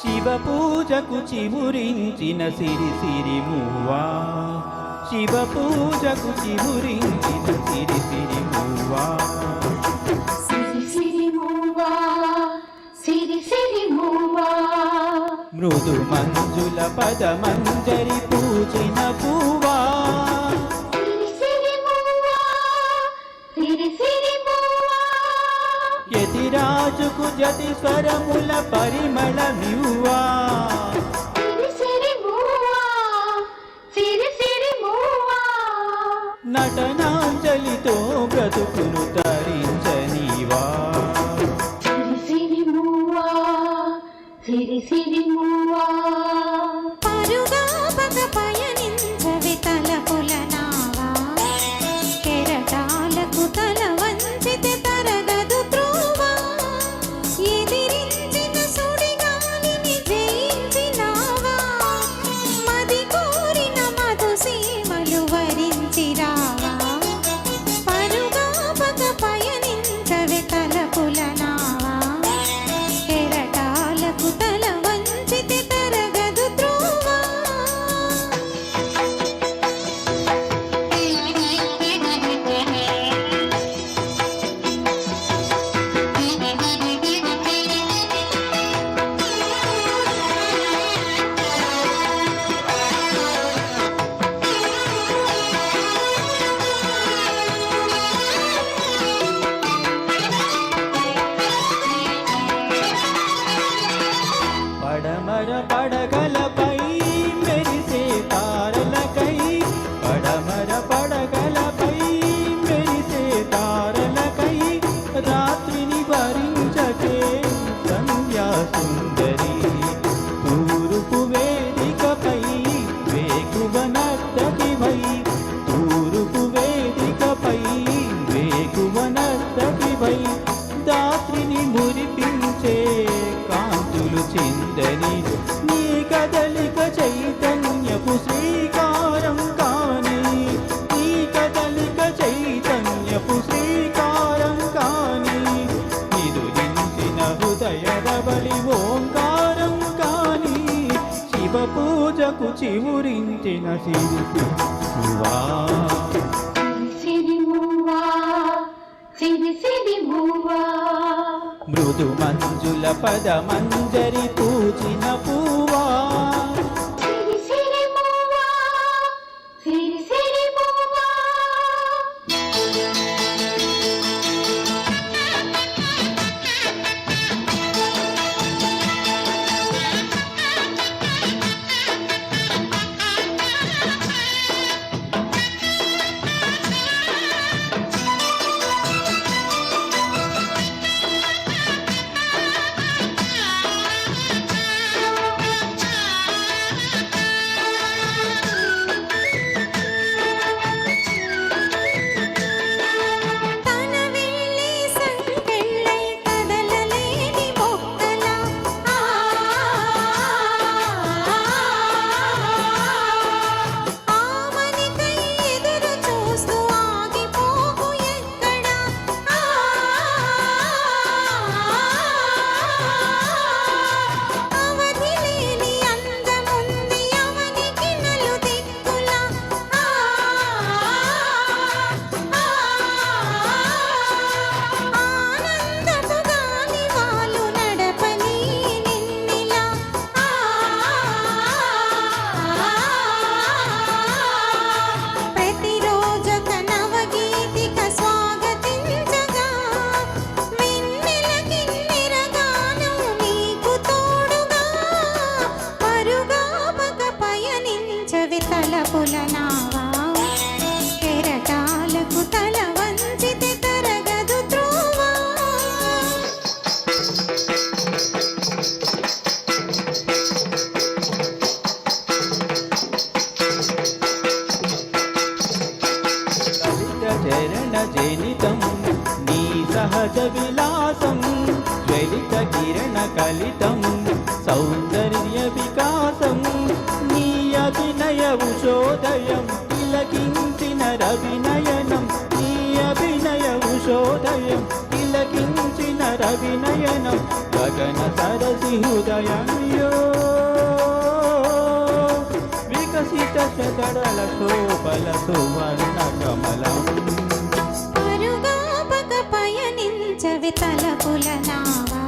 శివ పూజకు చివురించిన సిరి సిరి మువ్వా, శివ పూజకు చివురించిన సిరి సిరి మువ్వా. సిరి సిరి మువ్వా, సిరి సిరి మువ్వా, మృదు మంజుల పద మంజరి పూజిన పువ్వా. సిరి సిరి మువ్వా, సిరి సిరి మువ్వా, యతిరాజుకు జతి స్వరముల పరిమళమివ్వా. సిరి సిరి మువ్వా, సిరి సిరి మువ్వా, నటనాంజలితో బ్రతుకును తరించనివా. సిరి సిరి మువ్వా, సిరి సిరి మువ్వా. పరుగా పగ పయనించవి తలపుల నావా, కెరటాలకు తల వంచితే తరగదు త్రోవా. ఎదిరించిన సుడిగాలిని జయించినావా, మది కోరిన మధు సీమలు వరించిరావా. పరుగా పగ పయనించవి తలపుల నావా, కెరటాలకు తల వంచితే తరగదు త్రోవా. పడమర పడగలపై మెరిసే తారలకై, పడమర పడగలపై మెరిసే తారలకై, రాత్రిని భరించకే సంధ్యా సుందరి. తూర్పు వేదికపై వేకువ నర్తకివై, తూర్పు వేదికపై వేకువ నర్తకివై, దాత్రిని మురిపించే కాంతులు చిందని. నీ కదలిక చైతన్యపు శ్రీకారం కాని, నీ కదలిక చైతన్యపు శ్రీకారం కాని, నిదురించిన హృదయ రవళి ఓంకారం కాని, శివ పూజకు చివురించిన సిరి పువ్వా. సిరి మువ్వా, సిరి సిరి మువ్వా, మృదు మంజుల పద మంజరి పూజిన పువ్వా. సిరి సిరి మువ్వా, సిరి సిరి మువ్వా. తన వెళ్ళి సంకెళ్ళై కదలలేని మొక్కల, ఆమనికై ఎదురు చూస్తూ ఆగిపోకు ఎక్కడ. అవధి లేని అందముంది అవనికి నలుదిక్కుల. ఆనందపు గాలి వాలు నడపని నిన్నిలా. ప్రతిరోజొక నవగీతిక స్వాగతించగా, వెన్నెల కిన్నెర గానం నీకు తోడుగా. పరుగా పగ పయనించవి తలపుల నావా, కెరటాలకు తల వంచితే తరగదు త్రోవా. కవిత చరణ జనితం నీ సహజ విలాసం, జ్వలిత కిరణ కలితం సౌందర్య వికాసం. నీ అభినయ ఉషోదయం తిలకించిన రవినయనం, నీ అభినయ ఉషోదయం తిలకించిన రవి వినయనం గగన సరసి హృదయంలో వికసిత శకడల శోభల సువర్ణ కమలం పరుగాపక పయనించవి తలపుల నావా